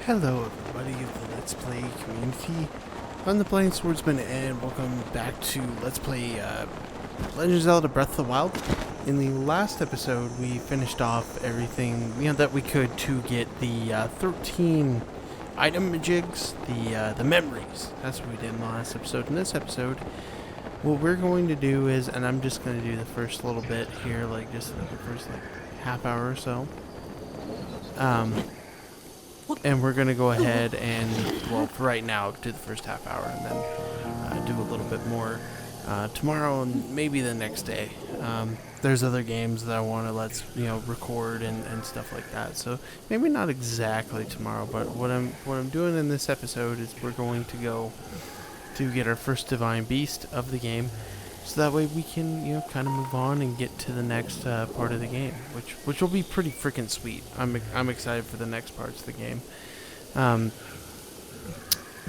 Hello everybody of the Let's Play community. I'm the Blind Swordsman and welcome back to Let's Play Legend of Zelda Breath of the Wild. In the last episode we finished off everything that we could to get the 13 item majigs, the memories. That's what we did in the last episode. In this episode, what we're going to do is, and I'm just going to do the first little bit here, like just the first half hour or so. And we're going to go ahead and, well, for right now, do the first half hour and then do a little bit more tomorrow and maybe the next day. There's other games that I want to record and stuff like that. So maybe not exactly tomorrow, but what I'm doing in this episode is we're going to go to get our first divine beast of the game. So that way we can, kind of move on and get to the next part of the game, which will be pretty freaking sweet. I'm excited for the next parts of the game,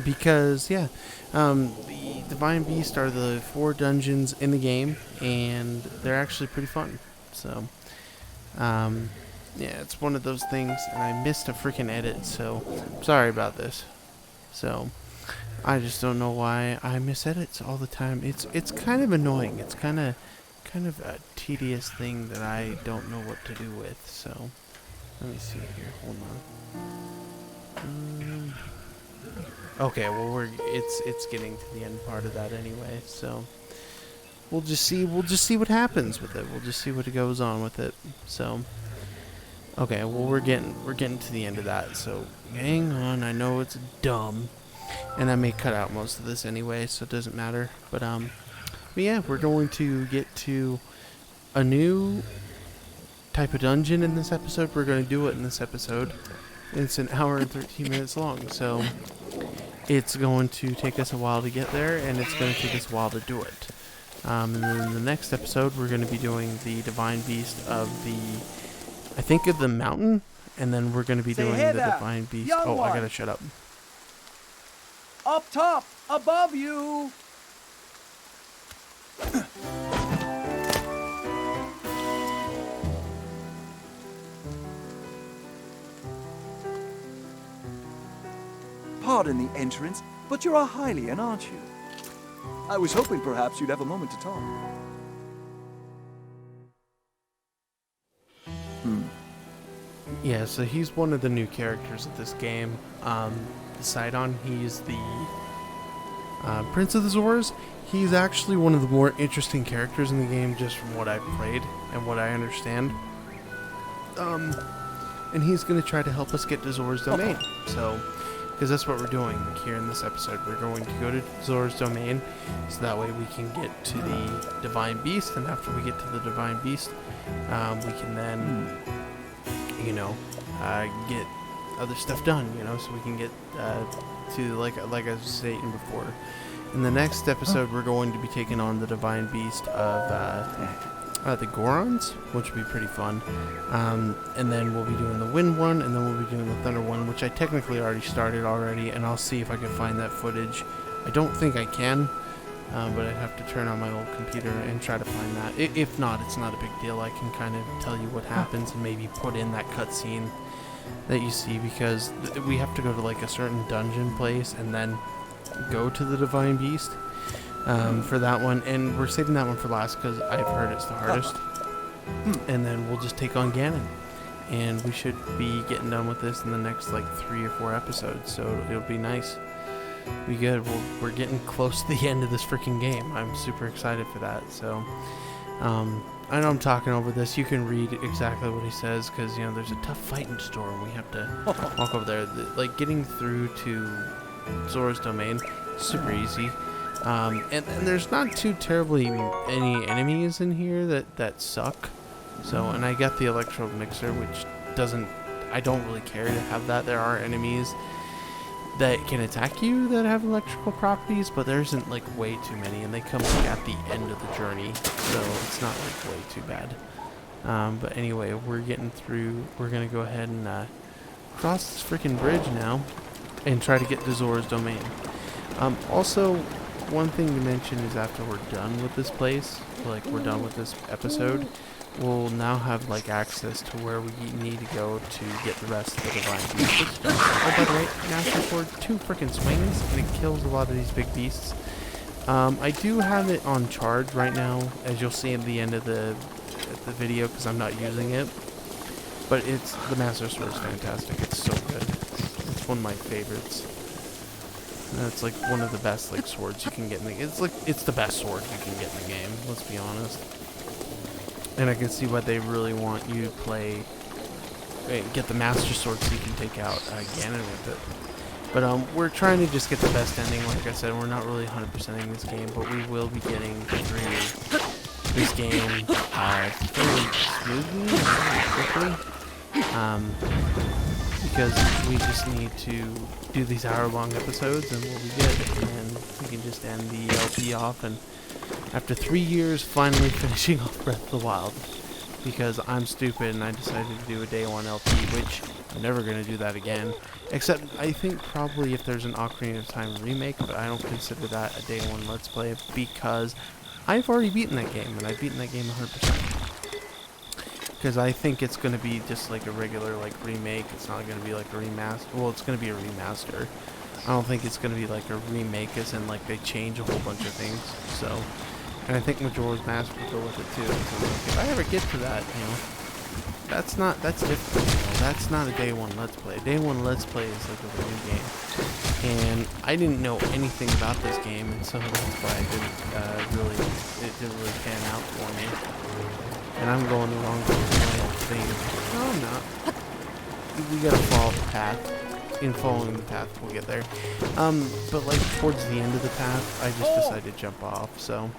because the Divine Beast are the 4 dungeons in the game, and they're actually pretty fun. So, it's one of those things, and I missed a freaking edit, so I'm sorry about this. So. I just don't know why I miss edits all the time. It's kind of annoying. It's kind of a tedious thing that I don't know what to do with. So let me see here. Hold on. Okay, well it's getting to the end part of that anyway. So we'll just see what happens with it. We'll just see what goes on with it. So okay, well we're getting to the end of that. So hang on. I know it's dumb. And I may cut out most of this anyway, so it doesn't matter. But yeah, we're going to get to a new type of dungeon in this episode. We're going to do it in this episode. It's an hour and 13 minutes long, so it's going to take us a while to get there, and it's going to take us a while to do it. And then in the next episode, we're going to be doing the Divine Beast of the mountain, and then we're going to be doing the Divine Beast. Oh, I gotta shut up. Up top, above you! Pardon the entrance, but you're a Hylian, aren't you? I was hoping perhaps you'd have a moment to talk. Yeah, so he's one of the new characters of this game. Sidon, he's the Prince of the Zoras. He's actually one of the more interesting characters in the game, just from what I've played and what I understand. And he's going to try to help us get to Zora's Domain. So, because that's what we're doing here in this episode. We're going to go to Zora's Domain, so that way we can get to the Divine Beast. And after we get to the Divine Beast, we can then, get other stuff done, so we can get to like I was saying before. In the next episode, we're going to be taking on the Divine Beast of the Gorons, which will be pretty fun. And then we'll be doing the Wind one, and then we'll be doing the Thunder one, which I technically already started already, and I'll see if I can find that footage. I don't think I can, but I'd have to turn on my old computer and try to find that. If not, it's not a big deal. I can kind of tell you what happens and maybe put in that cutscene that you see, because we have to go to like a certain dungeon place and then go to the Divine Beast for that one, and we're saving that one for last because I've heard it's the hardest. And then we'll just take on Ganon, and we should be getting done with this in the next 3 or 4 episodes, so it'll be nice. Be good. We're getting close to the end of this freaking game. I'm super excited for that. So I know I'm talking over this. You can read exactly what he says, because there's a tough fight in store and we have to walk over there. Getting through to Zora's Domain, super easy. And there's not too terribly any enemies in here that suck. So, and I got the Electro Mixer, which I don't really care to have that. There are enemies that can attack you that have electrical properties, but there isn't way too many, and they come at the end of the journey, so it's not way too bad. But anyway, we're getting through. We're gonna go ahead and cross this freaking bridge now and try to get to Zora's Domain. Also, one thing to mention is after we're done with this place, we're done with this episode, we'll now have like access to where we need to go to get the rest of the divine beasts. Oh, by the way, Master Sword, 2 freaking swings, and it kills a lot of these big beasts. I do have it on charge right now, as you'll see at the end of the video, because I'm not using it. But the Master Sword is fantastic. It's so good. It's one of my favorites. It's like one of the best like swords you can get in the game. It's the best sword you can get in the game. Let's be honest. And I can see why they really want you to play, get the Master Sword so you can take out Ganon with it. But we're trying to just get the best ending. Like I said, we're not really 100%ing this game, but we will be getting through this game fairly smoothly, quickly. Because we just need to do these hour-long episodes and we'll be good. And we can just end the LP off, and after 3 years, finally finishing off Breath of the Wild. Because I'm stupid and I decided to do a day 1 LP, which I'm never going to do that again. Except, I think probably if there's an Ocarina of Time remake, but I don't consider that a day 1 Let's Play because I've already beaten that game, and I've beaten that game 100%. Because I think it's going to be just like a regular like remake. It's not going to be like a remaster. Well, it's going to be a remaster. I don't think it's going to be like a remake as in like they change a whole bunch of things. So, and I think Majora's Mask will go with it too. So like, if I ever get to that, you know, that's different. You know, that's not a day 1 Let's Play. Day 1 Let's Play is like a new game. And I didn't know anything about this game, and so that's why it didn't really pan out for me. And I'm going the wrong way, I think. No, I'm not. We gotta follow the path. In following the path, we'll get there. But like towards the end of the path, I just decided to jump off, so.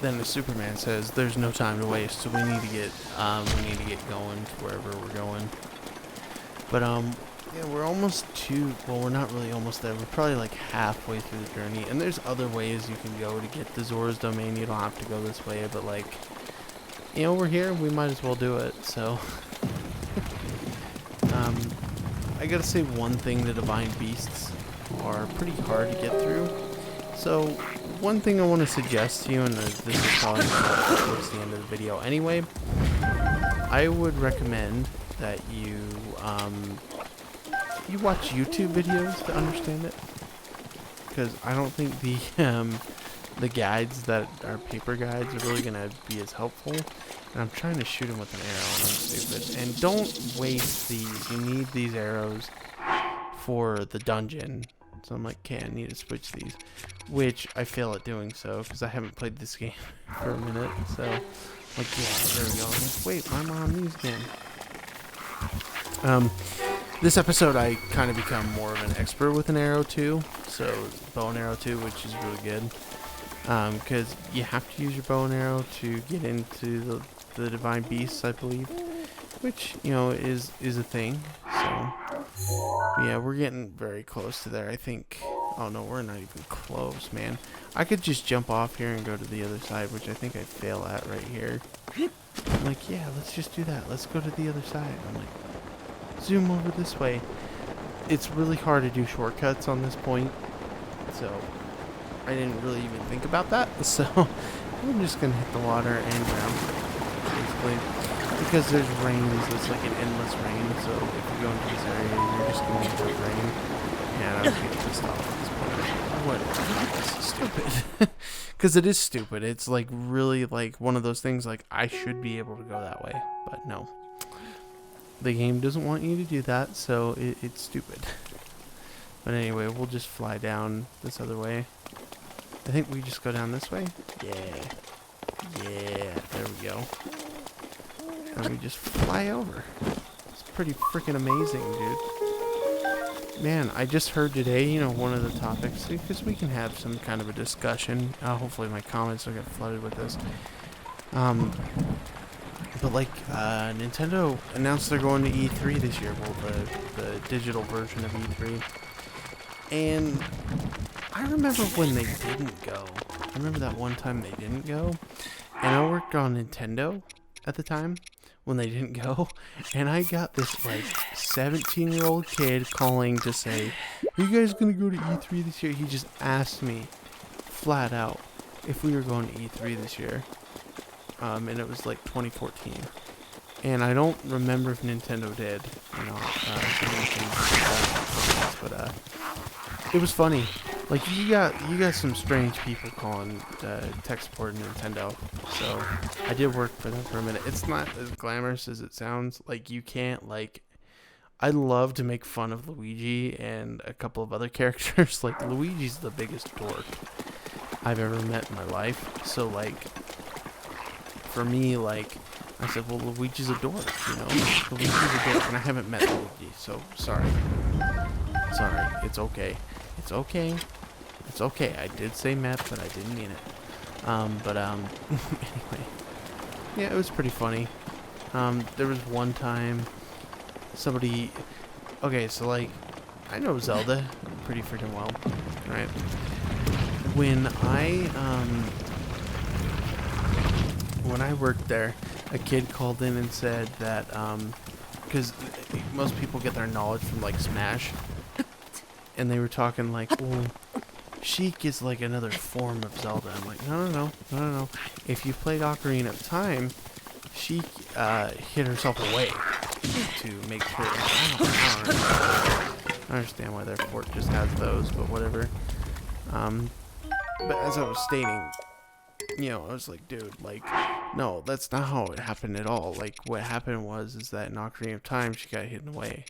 Then the Superman says, "There's no time to waste, so we need to get going to wherever we're going." But yeah, we're almost well, we're not really almost there. We're probably like halfway through the journey, and there's other ways you can go to get to Zora's Domain. You don't have to go this way, but like, you know, we're here, we might as well do it. So, I gotta say one thing: the Divine Beasts are pretty hard to get through. So, one thing I want to suggest to you, and this is probably towards the end of the video anyway, I would recommend that you watch YouTube videos to understand it, because I don't think the guides that are paper guides are really gonna be as helpful. And I'm trying to shoot him with an arrow, and I'm stupid. And don't waste these. You need these arrows for the dungeon. So I'm like, okay, I need to switch these, which I fail at doing so because I haven't played this game for a minute. So, like, yeah, there we go. I'm like, wait, why am I on these again? This episode I kind of become more of an expert with an arrow too, so bow and arrow too, which is really good. Because you have to use your bow and arrow to get into the divine beasts, I believe, which, you know, is a thing. So yeah, we're getting very close to there, I think. Oh no, we're not even close, man. I could just jump off here and go to the other side, which I think I'd fail at right here. I'm like, yeah, let's just do that. Let's go to the other side. I'm like, zoom over this way. It's really hard to do shortcuts on this point, so I didn't really even think about that. So I'm just gonna hit the water and drown, basically, because there's rain. So it's like an endless rain. So if you go into this area, you're just gonna get rain. And I was getting pissed off at this point. What? This is stupid. Because it is stupid. It's like really like one of those things. Like I should be able to go that way, but no. The game doesn't want you to do that, so it's stupid. But anyway, we'll just fly down this other way. I think we just go down this way. Yeah. Yeah. There we go. and we just fly over. It's pretty freaking amazing, dude. Man, I just heard today, one of the topics, because we can have some kind of a discussion. Hopefully my comments don't get flooded with this. But Nintendo announced they're going to E3 this year. Well, the digital version of E3. And I remember when they didn't go. I remember that one time they didn't go. And I worked on Nintendo at the time when they didn't go. And I got this 17-year-old kid calling to say, "Are you guys going to go to E3 this year?" He just asked me flat out if we were going to E3 this year. And it was 2014. And I don't remember if Nintendo did, but it was funny. You got some strange people calling tech support in Nintendo. So I did work for them for a minute. It's not as glamorous as it sounds. You can't I love to make fun of Luigi and a couple of other characters. Luigi's the biggest dork I've ever met in my life. So for me, I said, well, Luigi's a dork, Luigi's a dork, and I haven't met Luigi, so sorry. Sorry, it's okay. It's okay. It's okay. I did say met, but I didn't mean it. Anyway. Yeah, it was pretty funny. There was one time somebody... Okay, so, I know Zelda pretty freaking well, right? When I worked there, a kid called in and said that, because most people get their knowledge from, Smash, and they were talking well, Sheik is another form of Zelda. I'm like, no. If you played Ocarina of Time, Sheik hid herself away to make sure. I don't understand why their port just has those, but whatever. But as I was stating, I was like, dude, no, that's not how it happened at all. What happened is that in Ocarina of Time, she got hidden away.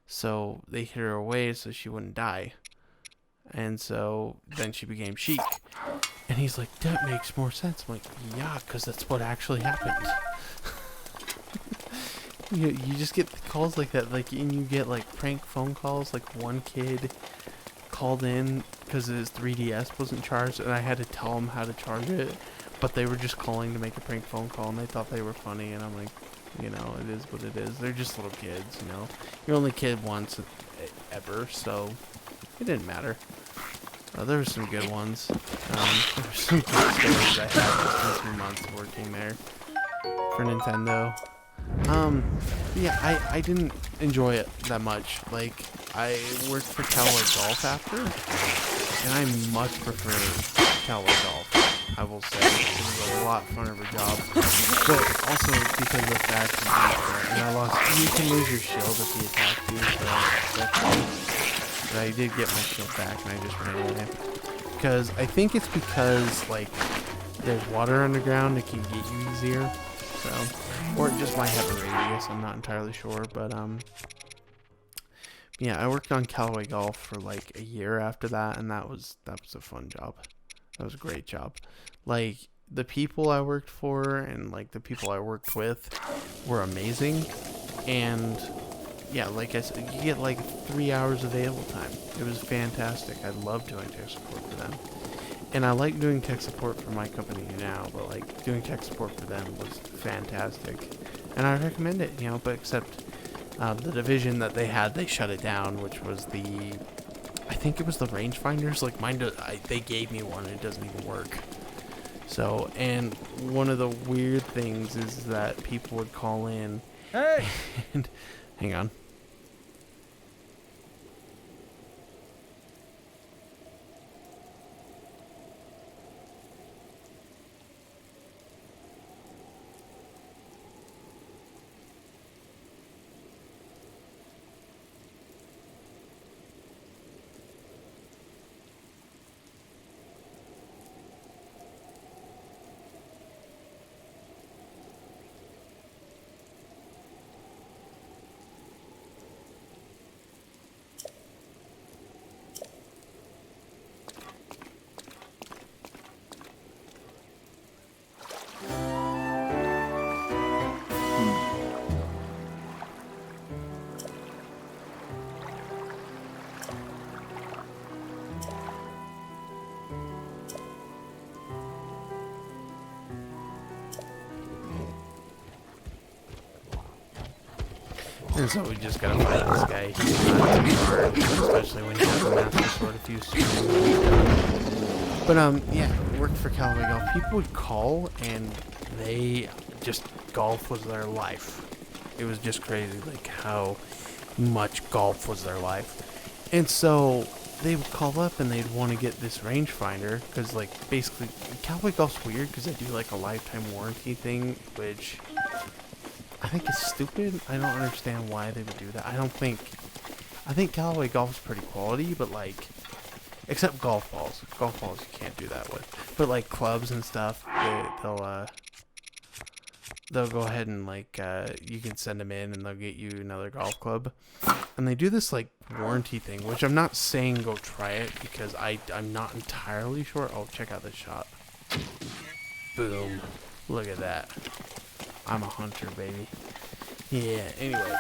So they hid her away so she wouldn't die. And so then she became Sheik. And he's like, that makes more sense. I'm like, yeah, because that's what actually happened. you just get calls like that. And you get, prank phone calls. One kid called in because his 3DS wasn't charged, and I had to tell him how to charge it. But they were just calling to make a prank phone call, and they thought they were funny. And I'm like, it is what it is. They're just little kids, You're only kid once ever, so it didn't matter. There were some good ones. There were some good stories I had in 3 months working there for Nintendo. Yeah, I didn't enjoy it that much. I worked for Callaway Golf after, and I much prefer Callaway Golf. I will say it was a lot fun of a job, but also because of the fact that and I lost. You can lose your shield if he attacks you, so that's cool. But I did get my shield back, and I just ran away because I think it's because there's water underground, it can get you easier. So, or it just might have a radius. I'm not entirely sure, but yeah, I worked on Callaway Golf for a year after that, and that was a fun job. That was a great job. The people I worked for and the people I worked with were amazing. And yeah, like I said, you get 3 hours available time. It was fantastic. I loved doing tech support for them. And I like doing tech support for my company now, but doing tech support for them was fantastic. And I recommend it, but except the division that they had, they shut it down, which was I think it was the rangefinders. Mine, they gave me one, and it doesn't even work. So, and one of the weird things is that people would call in. Hey! And, hang on. And so we just gotta fight this guy. He's not too hard, especially when you have a master sword a few streams. But yeah, it worked for Callaway Golf. People would call and they just, golf was their life. It was just crazy, like how much golf was their life. And so they would call up and they'd want to get this rangefinder because, like, basically Callaway Golf's weird because they do like a lifetime warranty thing, which I think is stupid. I don't understand why they would do that. I think Callaway Golf's pretty quality, but like, except golf balls. Golf balls you can't do that with. But like clubs and stuff, they'll go ahead and like you can send them in and they'll get you another golf club. And they do this like warranty thing, which I'm not saying go try it because I'm not entirely sure. Oh, check out this shot. Boom. Look at that. I'm a hunter, baby. Yeah, anyway.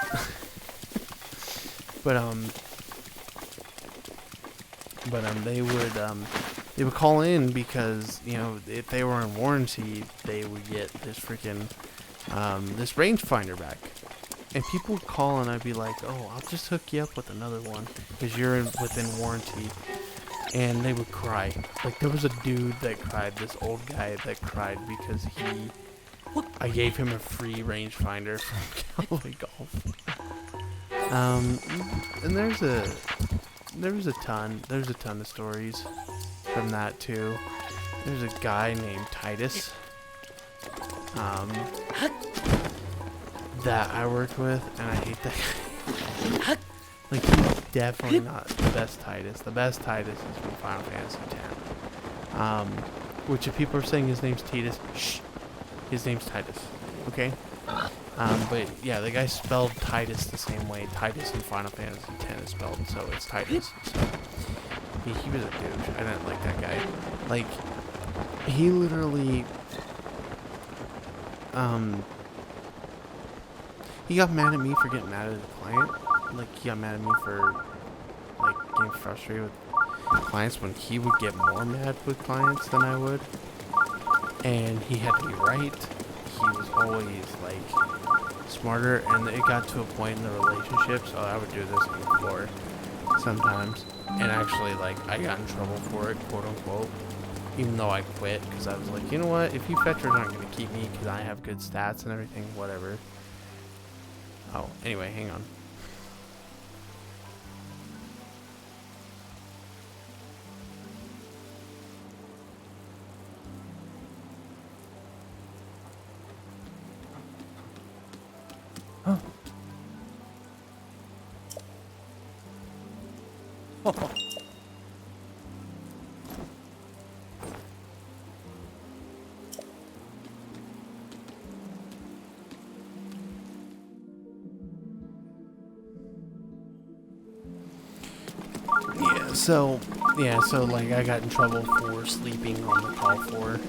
They would call in because, you know, if they were on warranty, they would get this freaking this rangefinder back. And people would call and I'd be like, "Oh, I'll just hook you up with another one because you're within warranty." And they would cry. Like, there was a dude that cried, this old guy that cried because I gave him a free rangefinder from Callaway Golf. And there's a ton of stories from that too. There's a guy named Titus that I worked with, and I hate that guy. Like, he's definitely not the best Titus. The best Titus is from Final Fantasy X. Which, if people are saying his name's Titus, shh, his name's Titus. Okay. But yeah, the guy spelled Titus the same way Titus in Final Fantasy X is spelled, so it's Titus. So he was a douche. I didn't like that guy. Like, he literally, he got mad at me for getting mad at the client. Like, he got mad at me for, like, getting frustrated with clients when he would get more mad with clients than I would. And he had to be right. He was always, like, smarter. And it got to a point in the relationship, so I would do this on the floor sometimes. And actually, like, I got in trouble for it, quote unquote. Even though I quit, because I was like, you know what? If you fetchers aren't going to keep me because I have good stats and everything, whatever. Oh, anyway, hang on. So like I got in trouble for sleeping on the call floor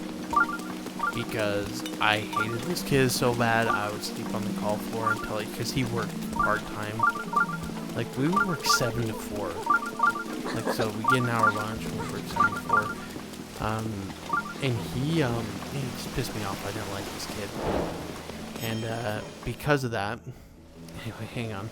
because I hated this kid so bad. I would sleep on the call floor until because he worked part-time. Like, we would work 7 to 4. Like, so we get an hour lunch and we work 7 to 4. And he just pissed me off. I didn't like this kid. And because of that, anyway, hang on.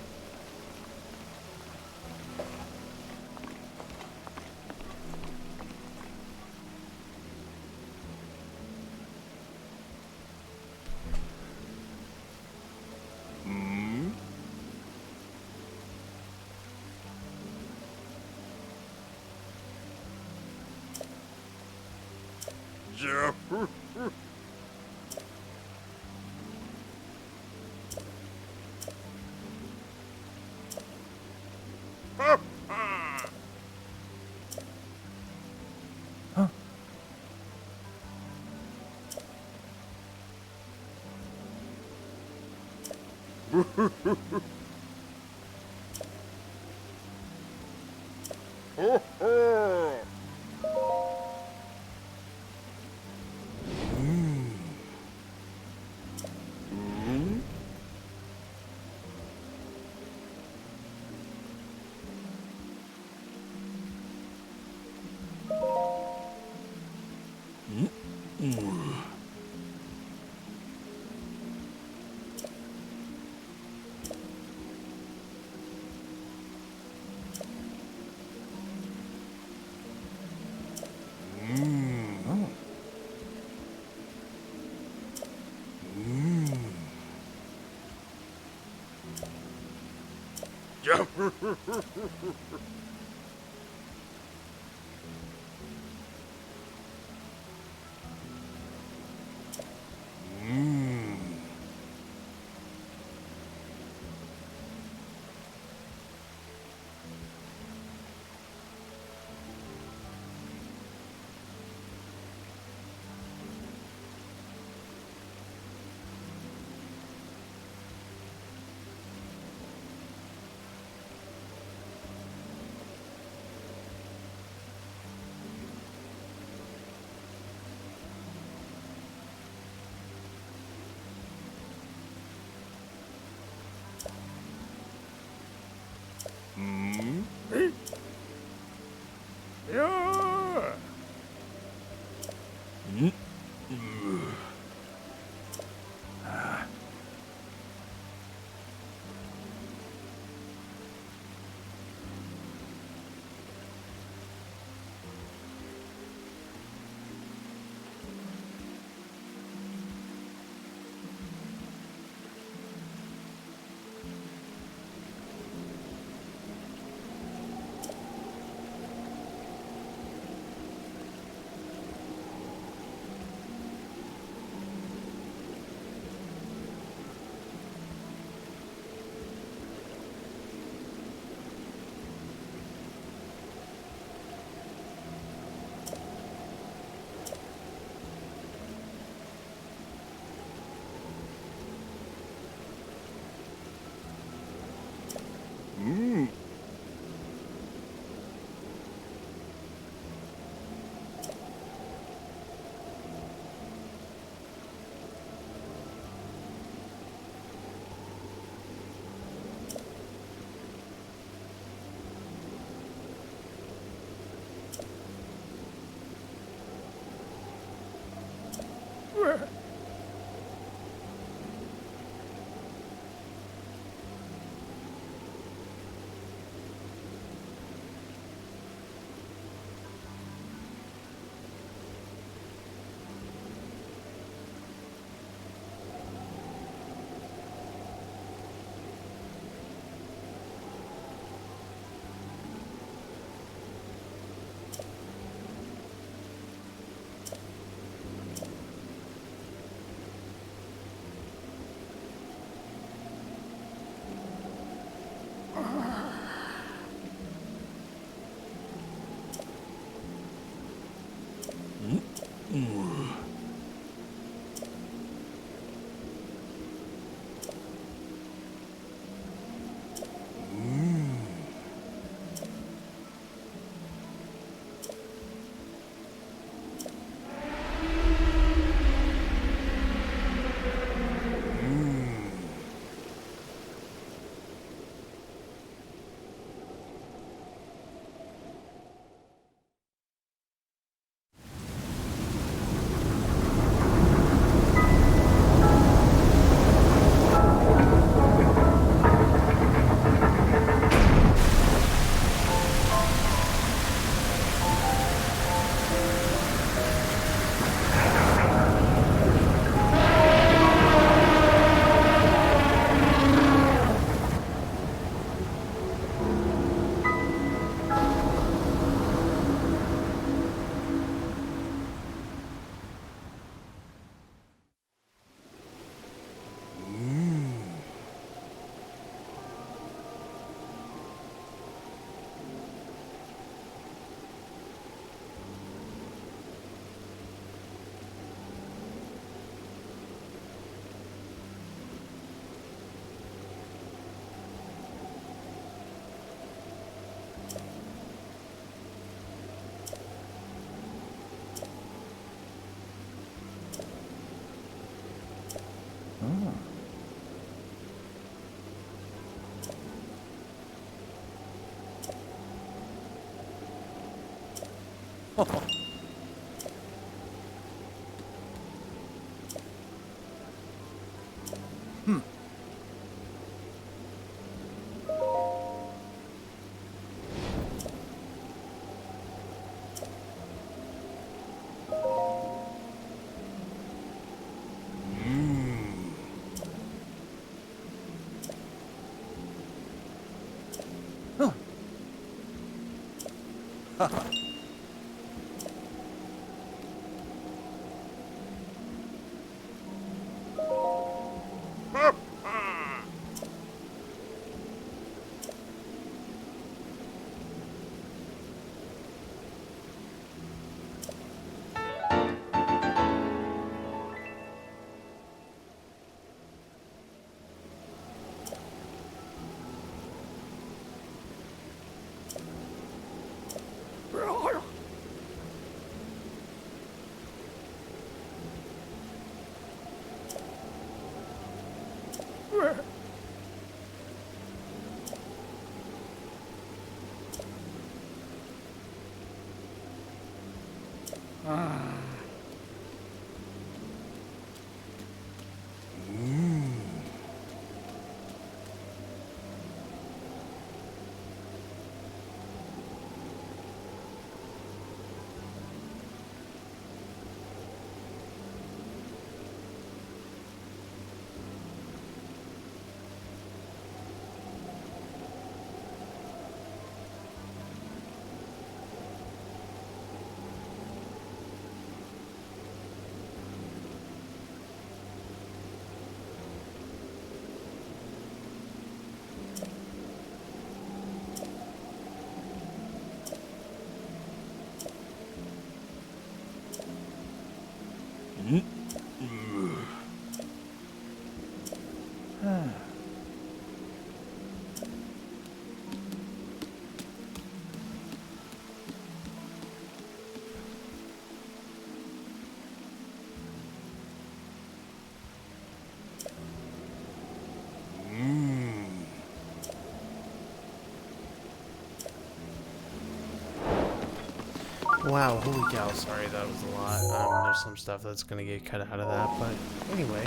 Wow, holy cow, sorry, that was a lot. There's some stuff that's gonna get cut out of that, but anyway,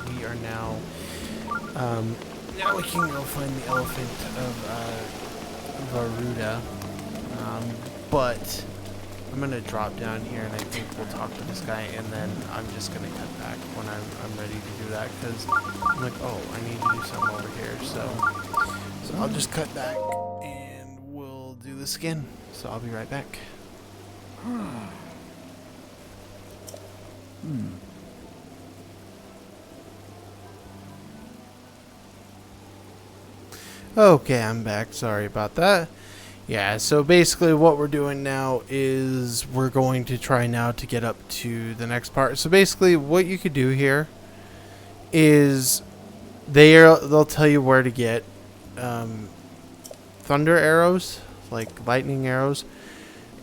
we are now, now we can go find the elephant of Ruta, but I'm gonna drop down here and I think we'll talk to this guy and then I'm just gonna cut back when I'm ready to do that, because I'm like, oh, I need to do something over here, so I'll just cut back and we'll do this again, so I'll be right back. Okay, I'm back. Sorry about that. Yeah, so basically what we're doing now is we're going to try now to get up to the next part. So basically what you could do here is they'll tell you where to get thunder arrows, like lightning arrows.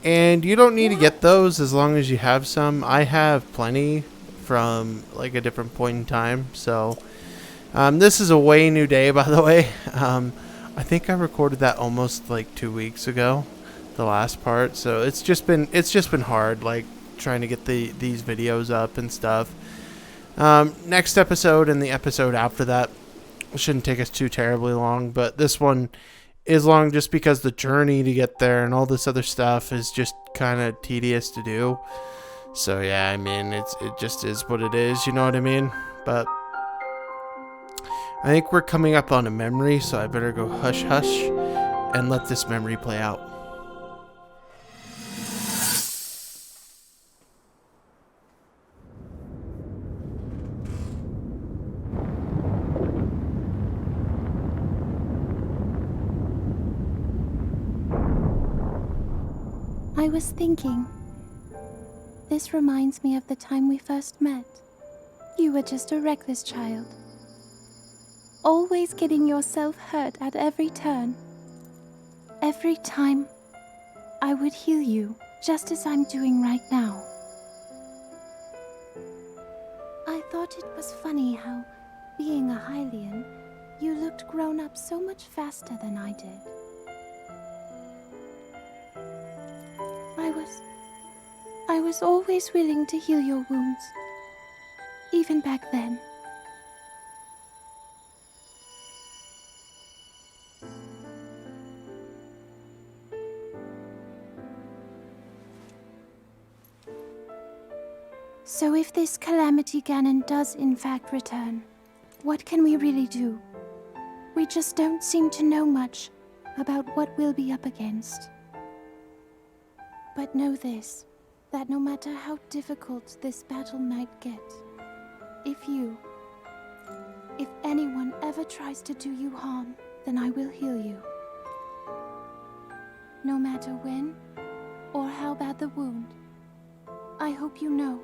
And you don't need to get those as long as you have some. I have plenty from like a different point in time. So this is a way new day, by the way. I think I recorded that almost like 2 weeks ago, the last part. So it's just been hard, like trying to get these videos up and stuff. Next episode and the episode after that shouldn't take us too terribly long, but this one is long just because the journey to get there and all this other stuff is just kind of tedious to do. So yeah, I mean, it just is what it is, you know what I mean? But I think we're coming up on a memory, so I better go hush hush and let this memory play out. I was thinking, this reminds me of the time we first met. You were just a reckless child, always getting yourself hurt at every turn. Every time, I would heal you, just as I'm doing right now. I thought it was funny how, being a Hylian, you looked grown up so much faster than I did. I was always willing to heal your wounds, even back then. So if this Calamity Ganon does in fact return, what can we really do? We just don't seem to know much about what we'll be up against. But know this, that no matter how difficult this battle might get, if anyone ever tries to do you harm, then I will heal you. No matter when or how bad the wound, I hope you know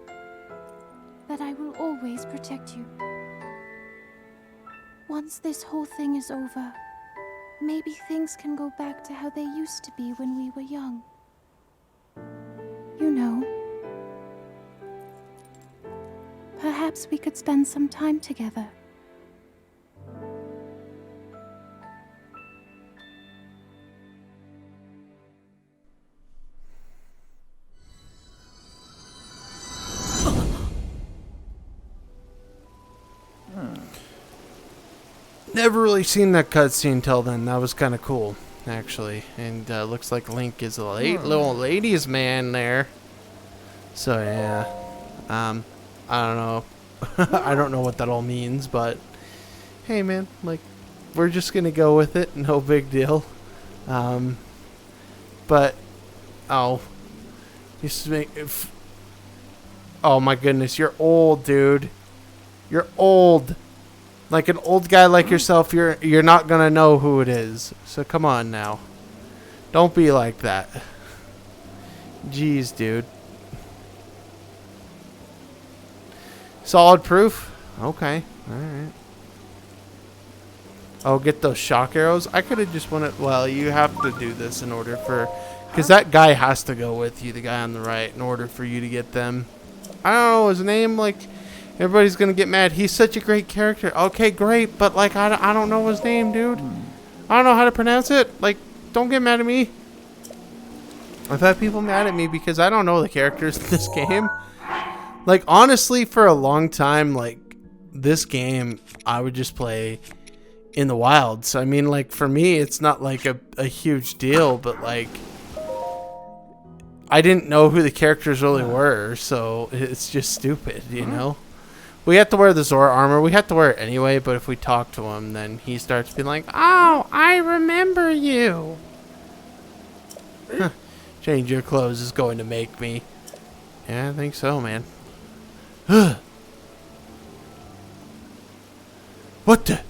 that I will always protect you. Once this whole thing is over, maybe things can go back to how they used to be when we were young. You know, perhaps we could spend some time together. Never really seen that cutscene till then. That was kind of cool, actually. And looks like Link is a little ladies' man there. So yeah, I don't know. I don't know what that all means, but hey, man, like we're just gonna go with it. No big deal. But oh, oh my goodness, you're old, dude. You're old. Like an old guy like yourself, you're not gonna know who it is. So come on now. Don't be like that. Jeez, dude. Solid proof? Okay. Alright. Oh, get those shock arrows? I could have just wanted... Well, you have to do this in order for... Because that guy has to go with you, the guy on the right, in order for you to get them. I don't know his name, like... Everybody's gonna get mad. He's such a great character. Okay, great, but like I don't know his name, dude. I don't know how to pronounce it. Like, don't get mad at me. I've had people mad at me because I don't know the characters in this game. Like, honestly, for a long time, like this game, I would just play in the wilds. I mean, like for me, it's not like a huge deal, but like I didn't know who the characters really were, so it's just stupid, you know. We have to wear the Zora armor. We have to wear it anyway, but if we talk to him, then he starts being like, "Oh, I remember you." Change your clothes is going to make me. Yeah, I think so, man. What the?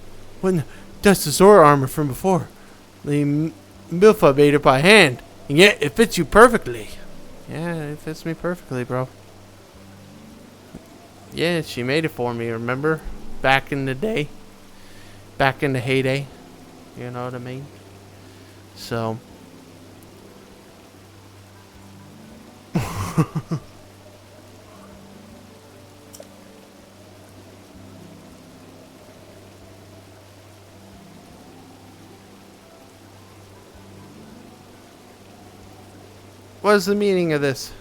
That's the Zora armor from before. The Milfa made it by hand, and yet it fits you perfectly. Yeah, it fits me perfectly, bro. Yeah, she made it for me, remember? Back in the day. Back in the heyday. You know what I mean? So. What is the meaning of this?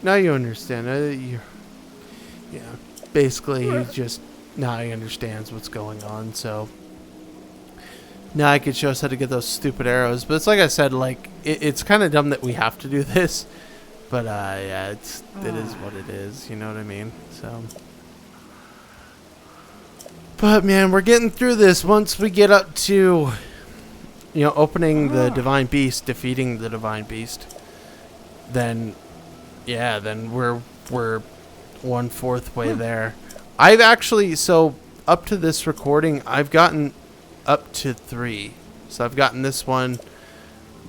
Now you understand. Yeah, basically he just now he understands what's going on. So now I could show us how to get those stupid arrows. But it's like I said, like it's kind of dumb that we have to do this. But yeah, it is what it is. You know what I mean? So. But man, we're getting through this. Once we get up to, opening the Divine Beast, defeating the Divine Beast, then, yeah, then we're 1/4 way there. I've actually, so up to this recording, I've gotten up to 3. So I've gotten this one,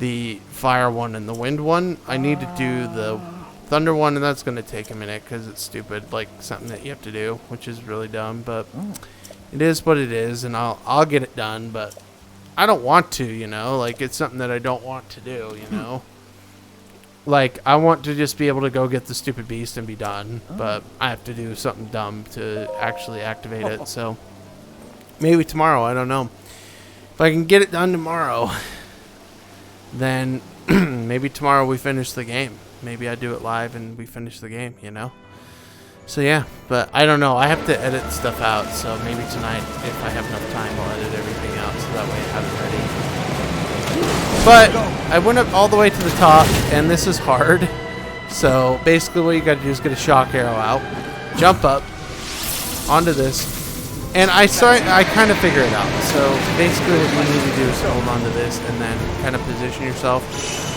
the fire one, and the wind one. I need to do the thunder one, and that's going to take a minute because it's stupid, like something that you have to do, which is really dumb, but it is what it is, and I'll get it done, but I don't want to, like it's something that I don't want to do, Like, I want to just be able to go get the stupid beast and be done, but I have to do something dumb to actually activate it, so maybe tomorrow, I don't know. If I can get it done tomorrow, then maybe tomorrow we finish the game. Maybe I do it live and we finish the game, So yeah, but I don't know. I have to edit stuff out, so maybe tonight, if I have enough time, I'll edit everything out so that way I have it ready. But I went up all the way to the top, and this is hard. So basically what you got to do is get a shock arrow out, jump up onto this, and I kind of figure it out. So basically what you need to do is hold onto this and then kind of position yourself,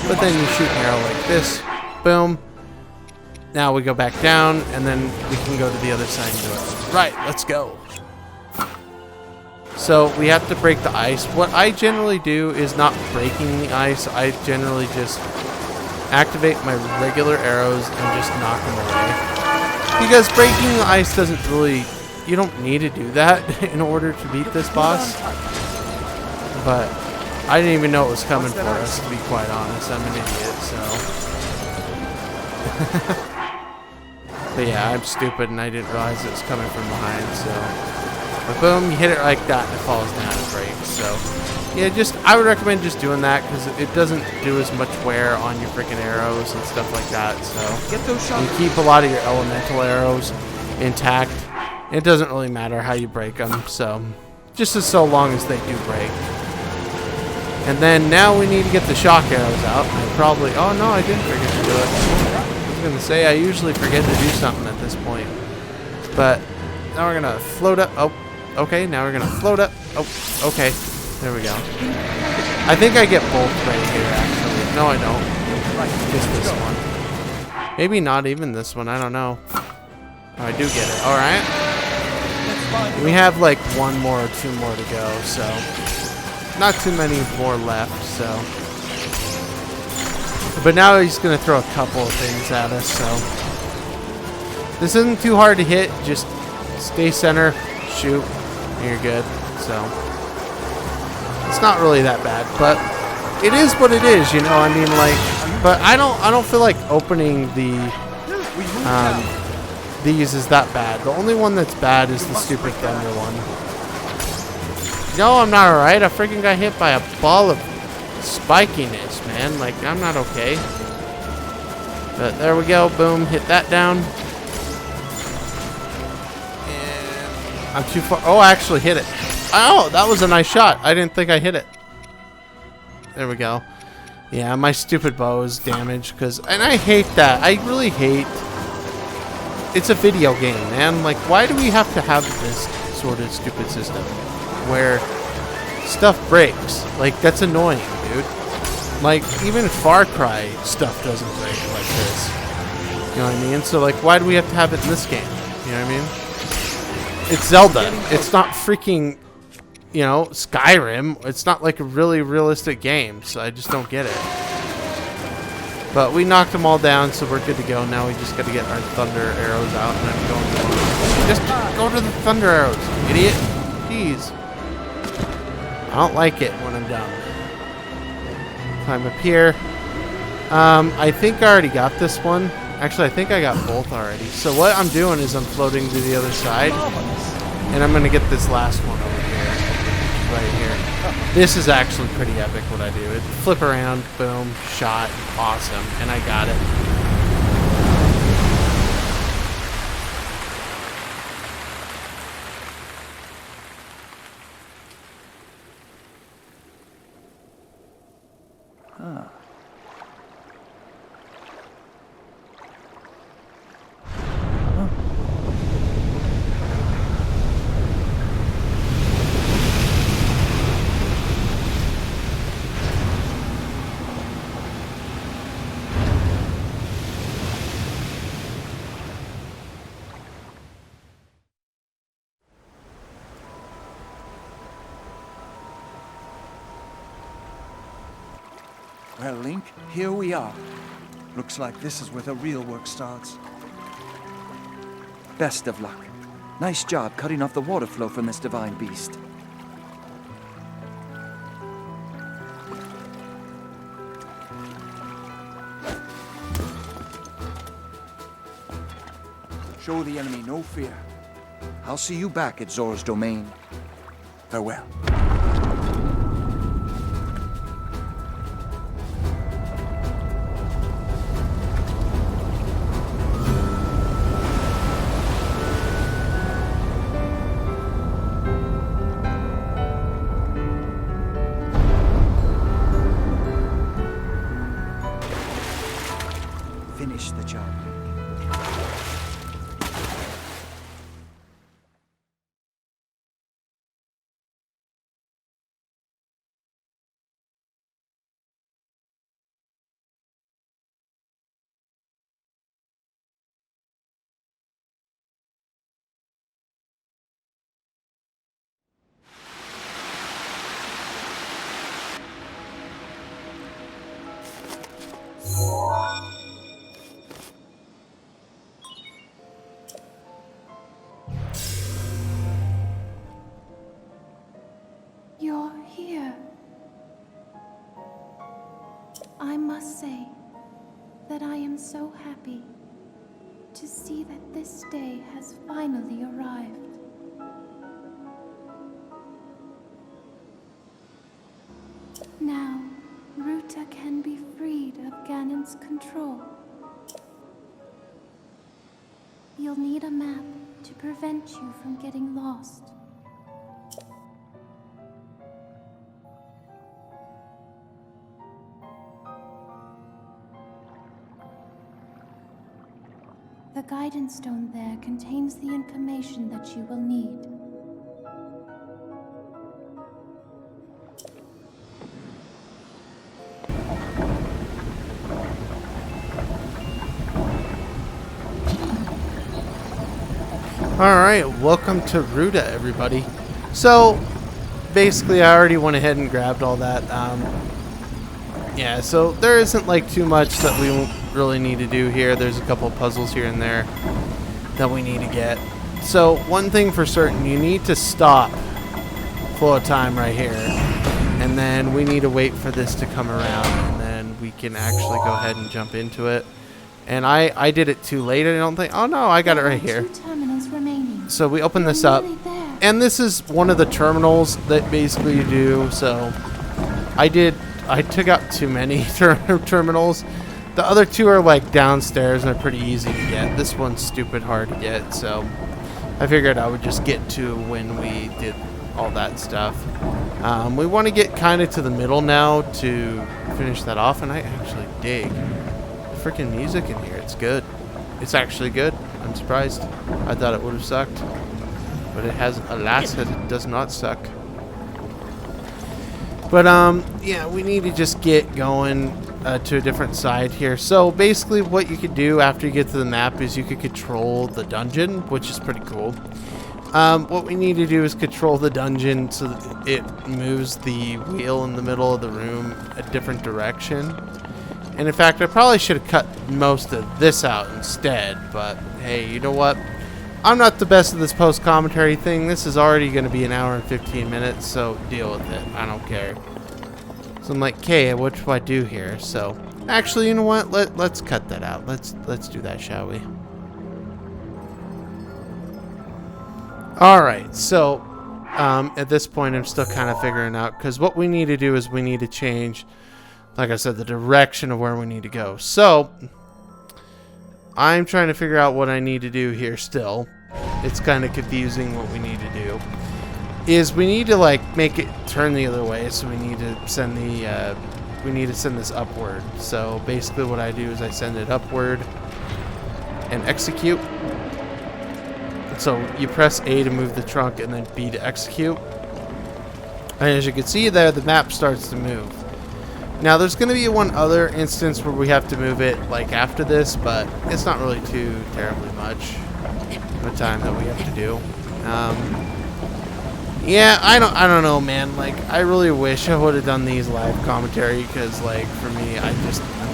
but then you shoot an arrow like this, boom. Now we go back down, and then we can go to the other side and do it. Right, let's go. So we have to break the ice. What I generally do is not breaking the ice. I generally just activate my regular arrows and just knock them away. Because breaking the ice doesn't really... You don't need to do that in order to beat this boss. But I didn't even know it was coming for us, to be quite honest. I'm an idiot, so... But yeah, I'm stupid and I didn't realize it was coming from behind, so... But boom, you hit it like that and it falls down and breaks, so... Yeah, I would recommend just doing that because it doesn't do as much wear on your freaking arrows and stuff like that, so... Get those shots. You keep a lot of your elemental arrows intact. It doesn't really matter how you break them, so... Just as so long as they do break. And then now we need to get the shock arrows out. I probably... Oh no, I didn't forget to do it. I was gonna say I usually forget to do something at this point, but now we're gonna float up. Oh, okay. Now we're gonna float up. Oh, okay. There we go. I think I get both right here. Actually, no, I don't. Just this one. Maybe not even this one. I don't know. Oh, I do get it. All right. We have like one more or two more to go, so not too many more left. So. But now he's going to throw a couple of things at us, so... This isn't too hard to hit, just stay center, shoot, and you're good, so... It's not really that bad, but it is what it is, you know, I mean, like... But I don't feel like opening the... these is that bad. The only one that's bad is the stupid thunder one. No, I'm not alright, I freaking got hit by a ball of... spikiness, man. Like, I'm not okay. But there we go. Boom. Hit that down. And I'm too far. Oh, I actually hit it. Oh, that was a nice shot. I didn't think I hit it. There we go. Yeah, my stupid bow is damaged because... And I hate that. I really hate... It's a video game, man. Like, why do we have to have this sort of stupid system where stuff breaks? Like, that's annoying, dude. Like, even Far Cry stuff doesn't break like this. You know what I mean? So, like, why do we have to have it in this game? You know what I mean? It's Zelda. It's not freaking, you know, Skyrim. It's not like a really realistic game, so I just don't get it. But we knocked them all down, so we're good to go. Now we just got to get our thunder arrows out and then go into one. Just go to the thunder arrows, idiot. Jeez. I don't like it when I'm done. Climb up here. I think I already got this one. Actually, I think I got both already. So what I'm doing is I'm floating to the other side. And I'm going to get this last one over here. Right here. This is actually pretty epic what I do. It flip around, boom, shot, awesome. And I got it. Well, Link, here we are. Looks like this is where the real work starts. Best of luck. Nice job cutting off the water flow from this divine beast. Show the enemy no fear. I'll see you back at Zora's domain. Farewell. Finish the job. am so happy to see that this day has finally arrived. Now, Ruta can be freed of Ganon's control. You'll need a map to prevent you from getting lost. The guidance stone there contains the information that you will need. Alright, welcome to Ruta, everybody. So, basically I already went ahead and grabbed all that. Yeah, so there isn't like too much that we really need to do here. There's a couple puzzles here and there that we need to get. So, one thing for certain, you need to stop for a time right here. And then we need to wait for this to come around, and then we can actually go ahead and jump into it. And I did it too late, I don't think. Oh no, I got it right here. So we open this up, and this is one of the terminals that basically you do. So I took out too many terminals. The other two are like downstairs and they're pretty easy to get. This one's stupid hard to get, so I figured I would just get to when we did all that stuff. We want to get kind of to the middle now to finish that off, and I actually dig the freaking music in here. It's good. It's actually good. I'm surprised. I thought it would have sucked, but it has. Alas, it does not suck. But yeah, we need to just get going to a different side here. So basically, what you could do after you get to the map is you could control the dungeon, which is pretty cool. What we need to do is control the dungeon so that it moves the wheel in the middle of the room a different direction. And in fact, I probably should have cut most of this out instead, but hey, you know what? I'm not the best at this post-commentary thing. This is already going to be an hour and 15 minutes, so deal with it. I don't care. So I'm like, okay, what do I do here? So, actually, you know what? Let's cut that out. Let's do that, shall we? Alright, so at this point, I'm still kind of figuring out, because what we need to do is we need to change, like I said, the direction of where we need to go. So, I'm trying to figure out what I need to do here still. It's kind of confusing what we need to do. Is we need to like make it turn the other way, so we need to send this upward. So basically what I do is I send it upward and execute. So you press A to move the trunk and then B to execute. And as you can see there, the map starts to move. Now there's going to be one other instance where we have to move it like after this, but it's not really too terribly much of a time that we have to do. Yeah, I don't know, man. Like, I really wish I would have done these live commentary, because like for me, I'm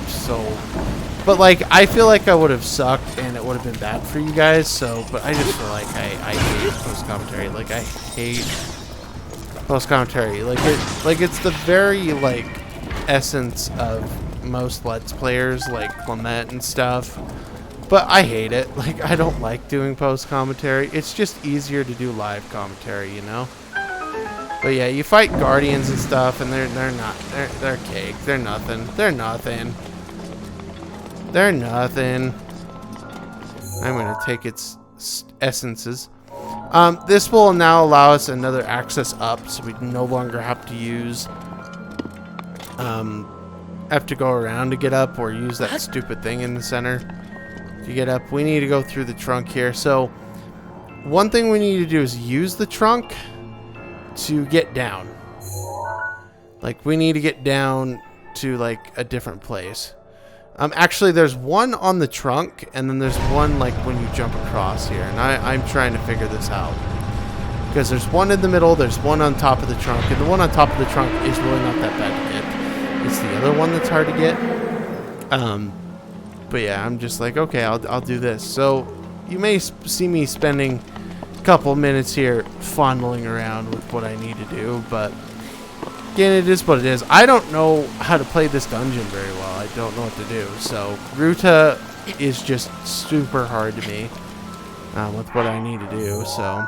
so. But like, I feel like I would have sucked and it would have been bad for you guys. So, but I just feel like I hate post commentary. Like, I hate post commentary. Like it's the very like essence of most Let's Players, like Clement and stuff. But I hate it. Like, I don't like doing post commentary. It's just easier to do live commentary, you know. But yeah, you fight guardians and stuff, and they're cake. They're nothing. They're nothing. They're nothing. I'm gonna take its essences. This will now allow us another access up, so we no longer have to use have to go around to get up, or use that stupid thing in the center to get up. We need to go through the trunk here. So one thing we need to do is use the trunk to get down. Like, we need to get down to like a different place. Actually, there's one on the trunk, and then there's one like when you jump across here, and I'm trying to figure this out, because there's one in the middle, there's one on top of the trunk, and the one on top of the trunk is really not that bad to get. It's the other one that's hard to get. But yeah, I'm just like, okay, I'll do this. So you may see me spending a couple minutes here fondling around with what I need to do, but again, it is what it is. I don't know how to play this dungeon very well. I don't know what to do. So ruta is just super hard to me with what I need to do. So,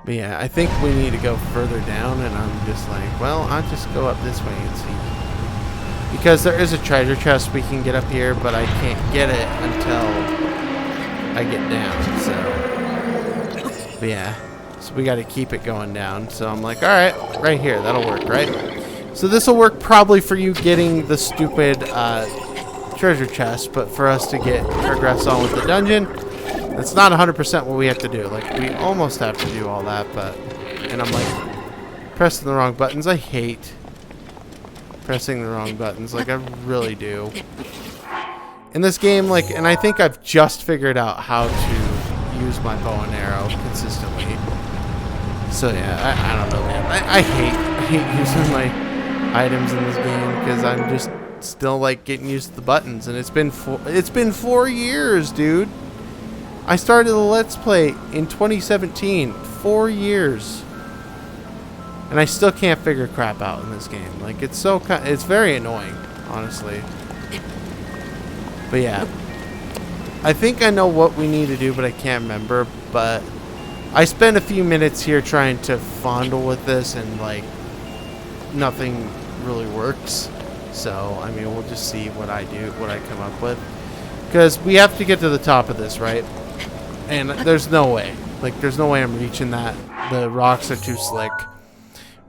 but yeah, I think we need to go further down, and I'm just like, well, I'll just go up this way and see. Because there is a treasure chest we can get up here, but I can't get it until I get down. So, but yeah. So we got to keep it going down. So I'm like, all right, right here. That'll work, right? So this will work probably for you getting the stupid treasure chest, but for us to get progress on with the dungeon, that's not 100% what we have to do. Like, we almost have to do all that, but... And I'm like, pressing the wrong buttons. I hate pressing the wrong buttons. Like, I really do. In this game, like, and I think I've just figured out how to use my bow and arrow consistently. So yeah, I don't know, man. I hate using my items in this game because I'm just still like getting used to the buttons, and it's been 4 years, dude. I started the Let's Play in 2017. 4 years, and I still can't figure crap out in this game. Like, it's very annoying, honestly. But yeah, I think I know what we need to do, but I can't remember. But I spent a few minutes here trying to fondle with this, and like nothing really works. So I mean, we'll just see what I do, what I come up with, because we have to get to the top of this, right? And there's no way, like there's no way I'm reaching that. The rocks are too slick.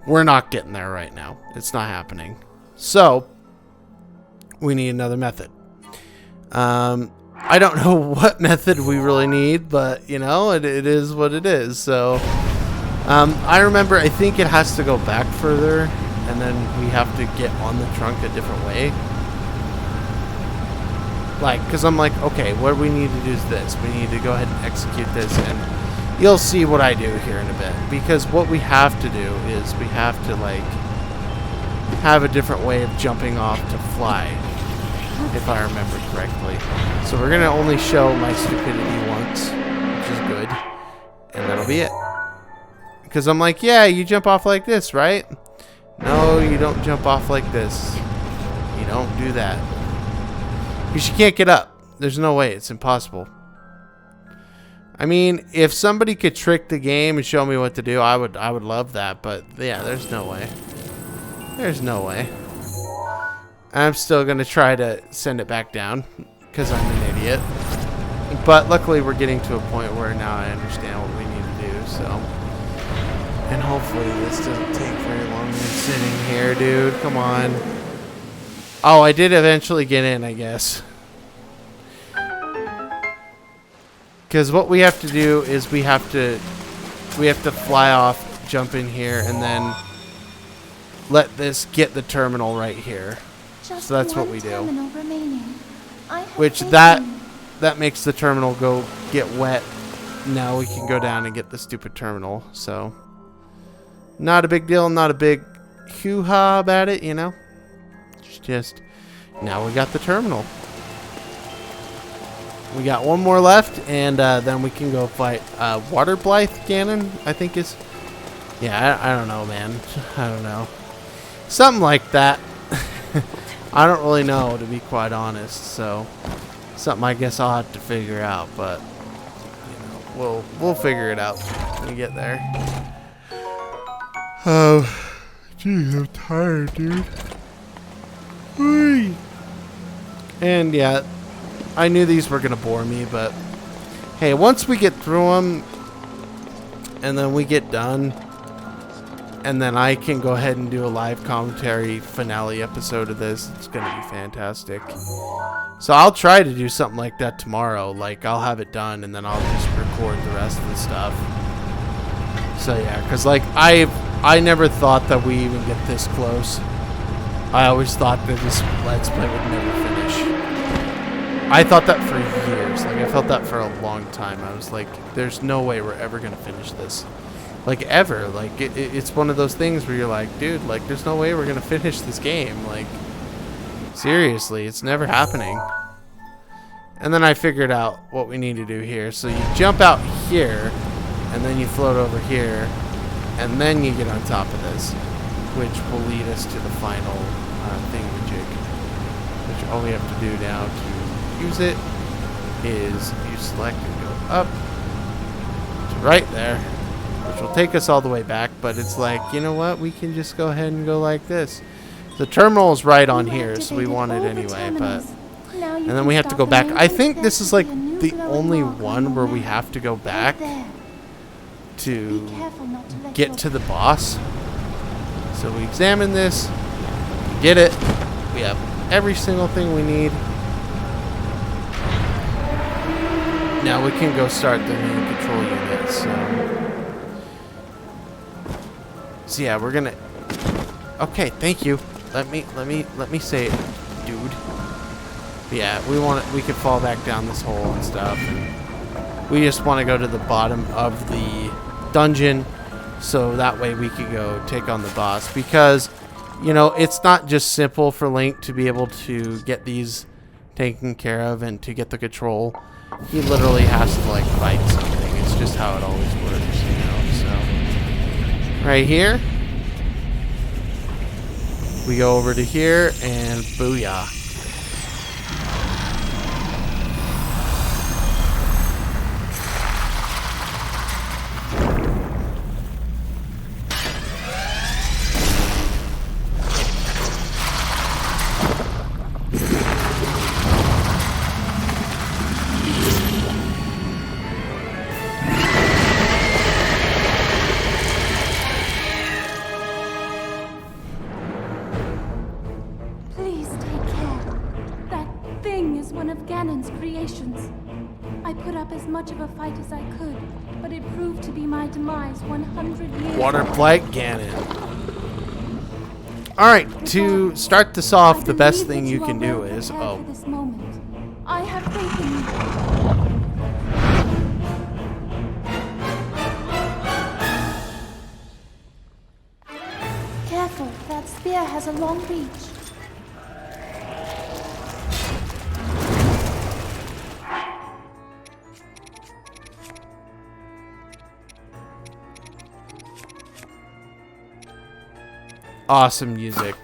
We're not getting there right now. It's not happening. So we need another method. I don't know what method we really need, but you know, it is what it is. So I remember, I think it has to go back further, and then we have to get on the trunk a different way. Like, because I'm like, okay, what we need to do is this. We need to go ahead and execute this, and you'll see what I do here in a bit. Because what we have to do is we have to like have a different way of jumping off to fly, if I remember correctly. So we're gonna only show my stupidity once, which is good, and that'll be it. Because I'm like, yeah, you jump off like this, right? No, you don't jump off like this. You don't do that. Because you can't get up. There's no way. It's impossible. I mean, if somebody could trick the game and show me what to do, I would love that. But yeah, there's no way. There's no way. I'm still going to try to send it back down because I'm an idiot. But luckily we're getting to a point where now I understand what we need to do, so. And hopefully this doesn't take very long. I'm sitting here, dude. Come on. Oh, I did eventually get in, I guess. Because what we have to do is we have to fly off, jump in here, and then let this get the terminal right here. Just So that's what one we do. terminal remaining. I have Which faith that in you. makes the terminal go get wet. Now we can go down and get the stupid terminal. So not a big deal, not a big hoo-ha about it, you know. It's just now we got the terminal. We got one more left, and then we can go fight Water Blythe Ganon, I think is. Yeah, I don't know, man. I don't know. Something like that. I don't really know, to be quite honest. So, something I guess I'll have to figure out. But you know, we'll figure it out when we get there. Oh, geez, I'm tired, dude. Whee. And yeah, I knew these were gonna bore me, but hey, once we get through them, and then we get done, and then I can go ahead and do a live commentary finale episode of this. It's going to be fantastic. So I'll try to do something like that tomorrow. Like, I'll have it done, and then I'll just record the rest of the stuff. So yeah, because like, I never thought that we even get this close. I always thought that this Let's Play would never finish. I thought that for years. Like, I felt that for a long time. I was like, there's no way we're ever going to finish this. Like, ever. Like, it's one of those things where you're like, dude, like, there's no way we're going to finish this game. Like, seriously, it's never happening. And then I figured out what we need to do here. So you jump out here, and then you float over here, and then you get on top of this, which will lead us to the final thingamajig. Which all we have to do now to use it is you select and go up to right there, which will take us all the way back. But it's like, you know what? We can just go ahead and go like this. The terminal is right on here, so we want it anyway. But and then we have to go back. I think this is like the only one where we have to go back to get to the boss. So we examine this, we get it, we have every single thing we need. Now we can go start the new control unit. So yeah, we're gonna. Okay, thank you. Let me say it, dude. But yeah, we could fall back down this hole and stuff. And we just want to go to the bottom of the dungeon, so that way we could go take on the boss. Because, you know, it's not just simple for Link to be able to get these taken care of and to get the control. He literally has to like fight something. It's just how it always works, you know. So right here, we go over to here and booyah. As much of a fight as I could, but it proved to be my demise 100 years Water Blight Ganon. Alright, to start this off, the best thing you can do is... Oh. This moment. I have faith in you. Careful, that spear has a long reach. Awesome music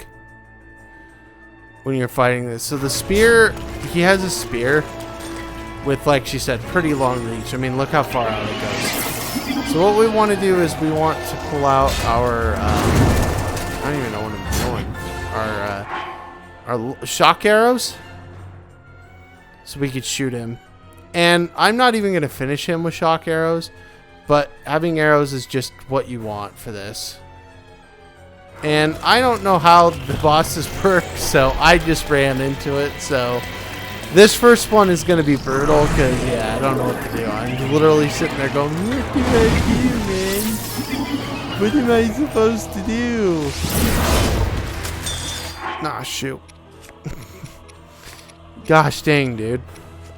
when you're fighting this. So the spear, he has a spear with, like she said, pretty long reach. I mean, look how far out it goes. So what we want to do is we want to pull out our I don't even know what I'm doing. Our shock arrows, so we could shoot him. And I'm not even going to finish him with shock arrows, but having arrows is just what you want for this. And I don't know how the bosses work, so I just ran into it. So this first one is going to be brutal because, yeah, I don't know what to do. I'm literally sitting there going, what do I do, man? What am I supposed to do? Nah, shoot. Gosh dang, dude.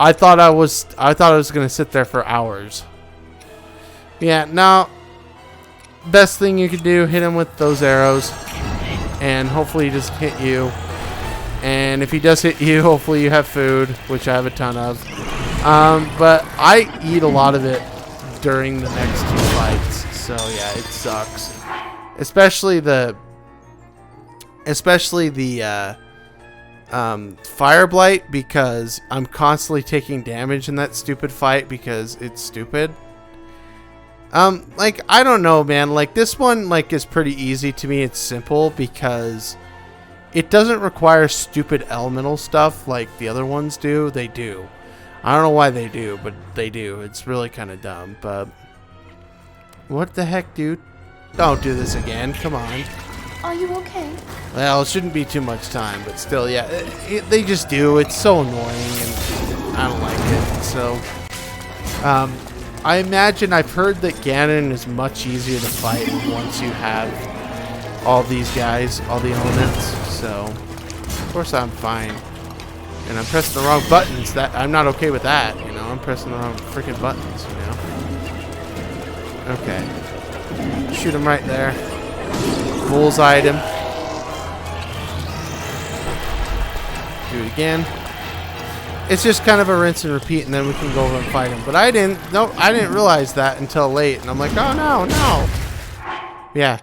I thought I was going to sit there for hours. Yeah, now... Best thing you can do, hit him with those arrows, and hopefully he doesn't hit you. And if he does hit you, hopefully you have food, which I have a ton of. But I eat a lot of it during the next two fights, so yeah, it sucks. Especially the Fire Blight, because I'm constantly taking damage in that stupid fight because it's stupid. Like, I don't know, man. Like, this one, like, is pretty easy to me. It's simple because it doesn't require stupid elemental stuff like the other ones do. They do. I don't know why they do, but they do. It's really kind of dumb, but... What the heck, dude? Don't do this again. Come on. Are you okay? Well, it shouldn't be too much time, but still, yeah. They just do. It's so annoying, and I don't like it, so... I imagine, I've heard that Ganon is much easier to fight once you have all these guys, all the elements. So, of course I'm fine. And I'm pressing the wrong buttons. That I'm not okay with that, you know. I'm pressing the wrong freaking buttons, you know. Okay. Shoot him right there. Bullseye him. Do it again. It's just kind of a rinse and repeat, and then we can go over and fight him. But I didn't realize that until late, and I'm like, oh no, no. Yeah.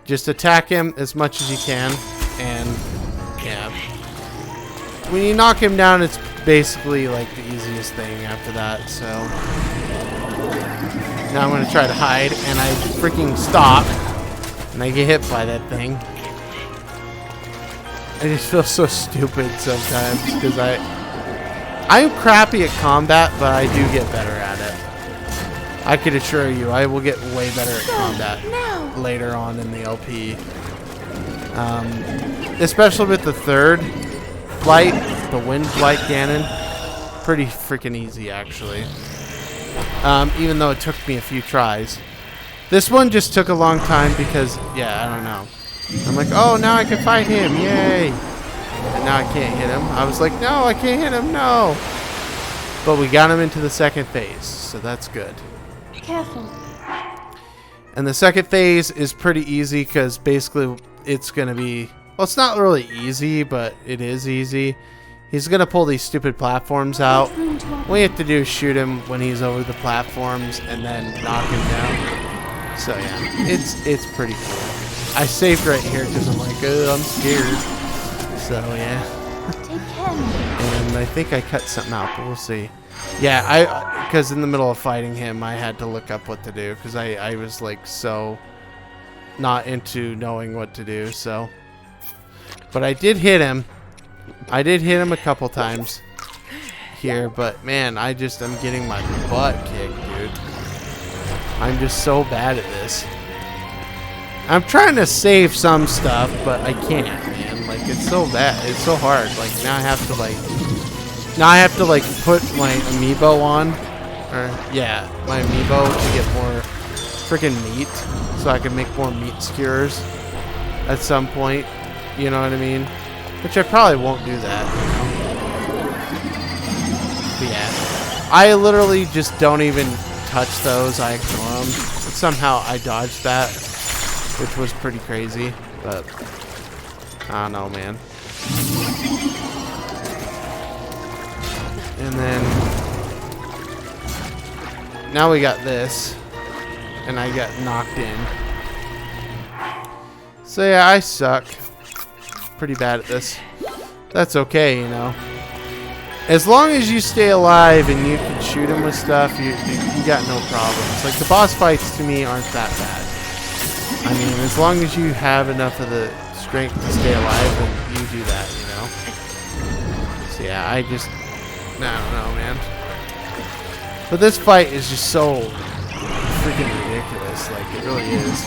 Just attack him as much as you can. And, yeah. When you knock him down, it's basically like the easiest thing after that, so. Now I'm going to try to hide, and I freaking stop. And I get hit by that thing. I just feel so stupid sometimes, because I'm crappy at combat, but I do get better at it. I could assure you, I will get way better at combat later on in the LP. Especially with the third flight, the wind flight cannon. Pretty freaking easy, actually. Even though it took me a few tries. This one just took a long time because, yeah, I don't know. I'm like, oh, now I can fight him, yay! And now I can't hit him. I was like, no, I can't hit him, no! But we got him into the second phase, so that's good. Careful. And the second phase is pretty easy because basically it's going to be... Well, it's not really easy, but it is easy. He's going to pull these stupid platforms out. All we have to do is shoot him when he's over the platforms and then knock him down. So, yeah, it's pretty cool. I saved right here because I'm like, oh, I'm scared. So, yeah. Take care. And I think I cut something out, but we'll see. Yeah, because in the middle of fighting him, I had to look up what to do because I was like so not into knowing what to do. So, but I did hit him. I did hit him a couple times here, but man, I'm getting my butt kicked, dude. I'm just so bad at this. I'm trying to save some stuff, but I can't, man. Like, it's so bad. It's so hard. Like, now I have to put my amiibo on. Or, yeah, my amiibo to get more freaking meat. So I can make more meat skewers at some point. You know what I mean? Which I probably won't do that, you know? But yeah. I literally just don't even touch those. I ignore them. But somehow I dodged that. Which was pretty crazy, but I don't know, man. And then now we got this, and I got knocked in. So yeah, I suck. Pretty bad at this. That's okay, you know. As long as you stay alive and you can shoot him with stuff, you got no problems. Like, the boss fights to me aren't that bad. I mean, as long as you have enough of the strength to stay alive, then you do that, you know? So yeah, I don't know, man. But this fight is just so freaking ridiculous. Like, it really is.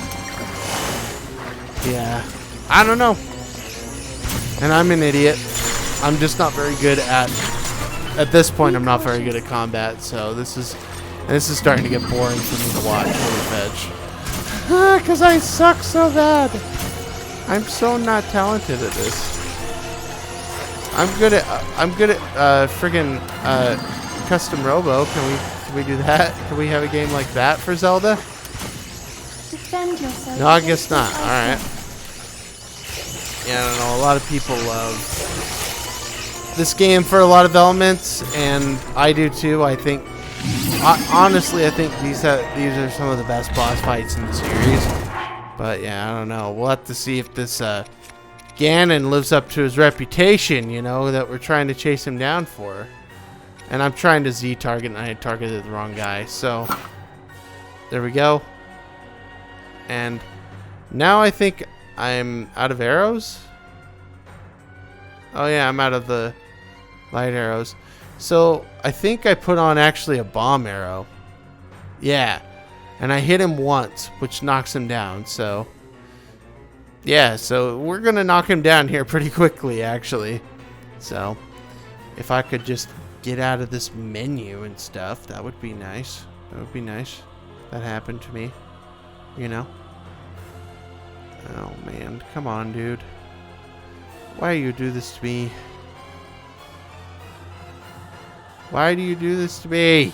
Yeah. I don't know. And I'm an idiot. I'm just not very good at this point, I'm not very good at combat, so this is starting to get boring for me to watch. Holy fetch. Because I suck so bad. I'm so not talented at this. I'm good at friggin' custom robo. Can we do that? Can we have a game like that for Zelda? Defend yourself. No, I guess not. All right. Yeah, I don't know. A lot of people love this game for a lot of elements, and I do too. I think. Honestly, I think these are some of the best boss fights in the series. But yeah, I don't know. We'll have to see if this Ganon lives up to his reputation, you know, that we're trying to chase him down for. And I'm trying to Z-target, and I had targeted the wrong guy. So, there we go. And now I think I'm out of arrows. Oh yeah, I'm out of the light arrows. So, I think I put on actually a bomb arrow. Yeah. And I hit him once, which knocks him down. So, yeah. So, we're going to knock him down here pretty quickly, actually. So, if I could just get out of this menu and stuff, that would be nice. That would be nice. That happened to me. You know? Oh, man. Come on, dude. Why do you do this to me? Why do you do this to me?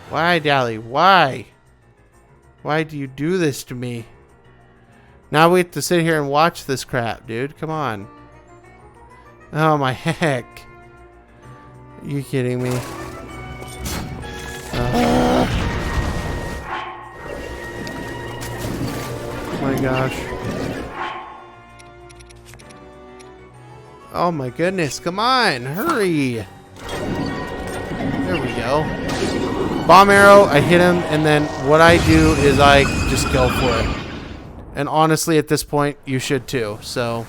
Why, Dally? Why? Why do you do this to me? Now we have to sit here and watch this crap, dude. Come on. Oh, my heck. Are you kidding me? my gosh. Oh my goodness, come on, hurry. There we go. Bomb arrow, I hit him, and then what I do is I just go for it. And honestly, at this point, you should too, so.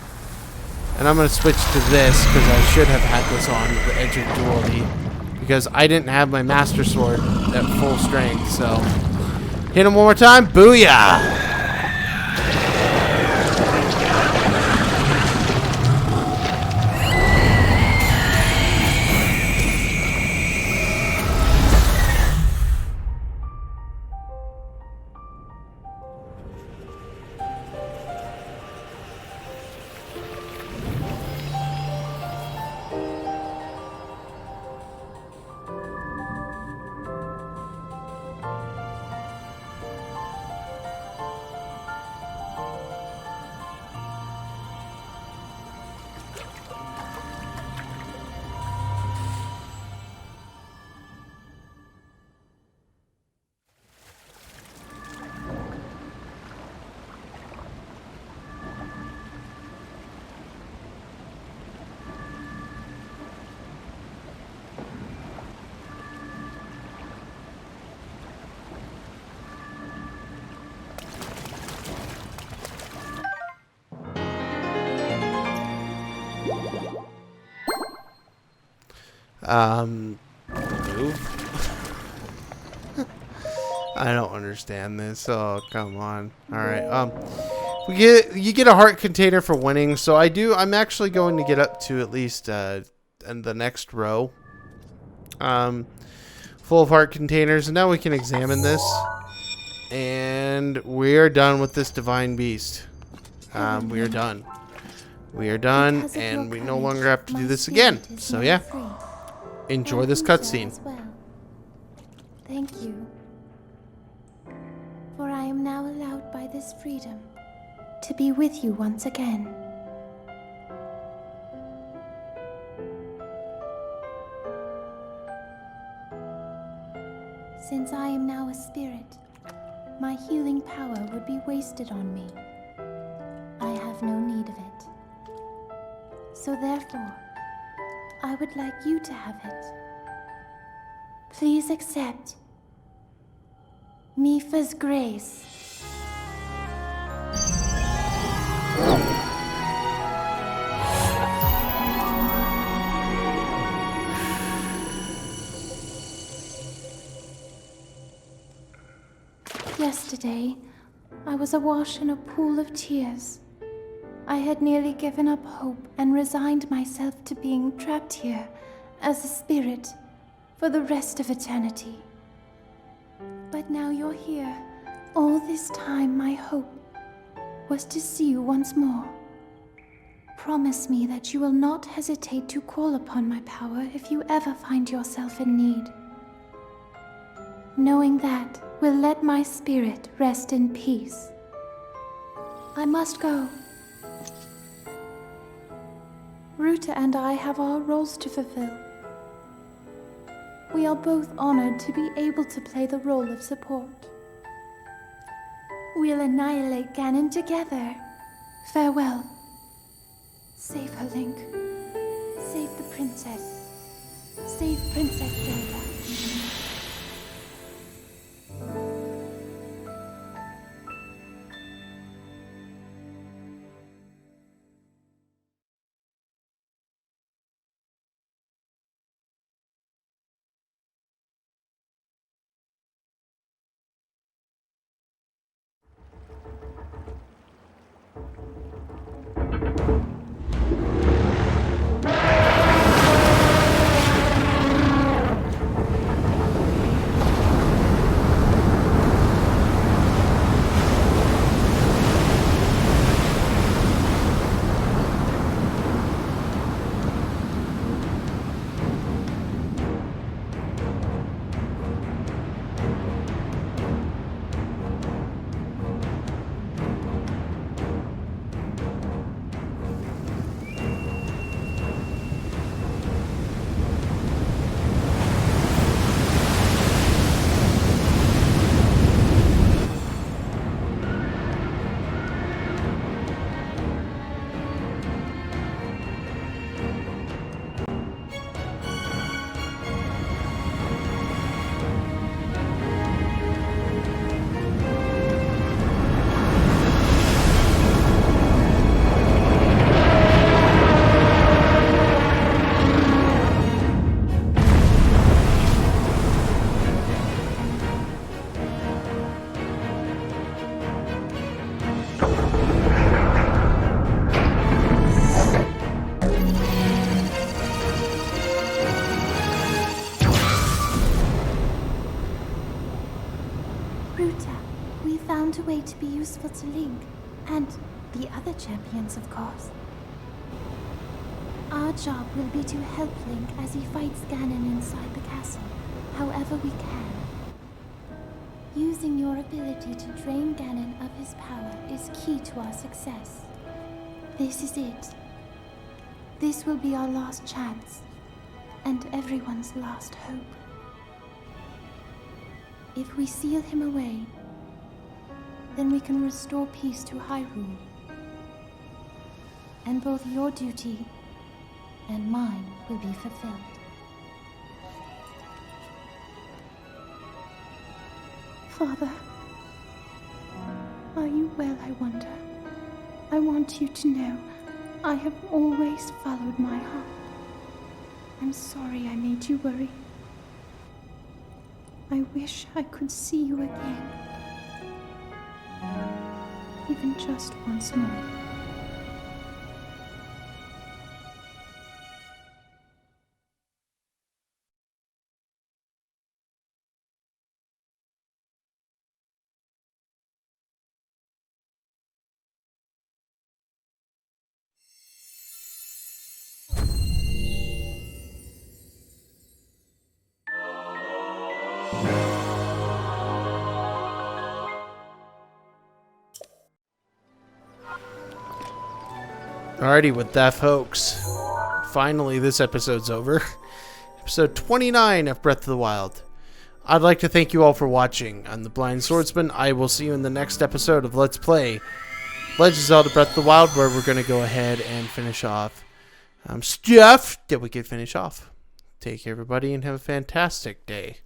And I'm going to switch to this, because I should have had this on, the Edge of Duality. Because I didn't have my Master Sword at full strength, so. Hit him one more time, booyah! Move. I don't understand this. Oh, come on. All right. You get a heart container for winning. So I'm actually going to get up to at least in the next row. Full of heart containers, and now we can examine this. And we are done with this divine beast. We are done. We are done, and we no longer have to do this again. So yeah. Enjoy this cutscene. Well. Thank you. For I am now allowed by this freedom to be with you once again. Since I am now a spirit, my healing power would be wasted on me. I have no need of it. So therefore, I would like you to have it. Please accept Mifa's grace. Yesterday, I was awash in a pool of tears. I had nearly given up hope and resigned myself to being trapped here as a spirit for the rest of eternity. But now you're here. All this time my hope was to see you once more. Promise me that you will not hesitate to call upon my power if you ever find yourself in need. Knowing that will let my spirit rest in peace. I must go. Ruta and I have our roles to fulfill. We are both honored to be able to play the role of support. We'll annihilate Ganon together. Farewell. Save her, Link. Save the princess. Save Princess Zelda. Ruta, we found a way to be useful to Link, and the other champions, of course. Our job will be to help Link as he fights Ganon inside the castle, however we can. Using your ability to drain Ganon of his power is key to our success. This is it. This will be our last chance, and everyone's last hope. If we seal him away, then we can restore peace to Hyrule. And both your duty and mine will be fulfilled. Father, are you well, I wonder? I want you to know I have always followed my heart. I'm sorry I made you worry. I wish I could see you again. Even just once more. Alrighty, with that, folks, finally this episode's over. Episode 29 of Breath of the Wild. I'd like to thank you all for watching. I'm the Blind Swordsman. I will see you in the next episode of Let's Play Legend of Zelda Breath of the Wild, where we're going to go ahead and finish off stuff that we could finish off. Take care, everybody, and have a fantastic day.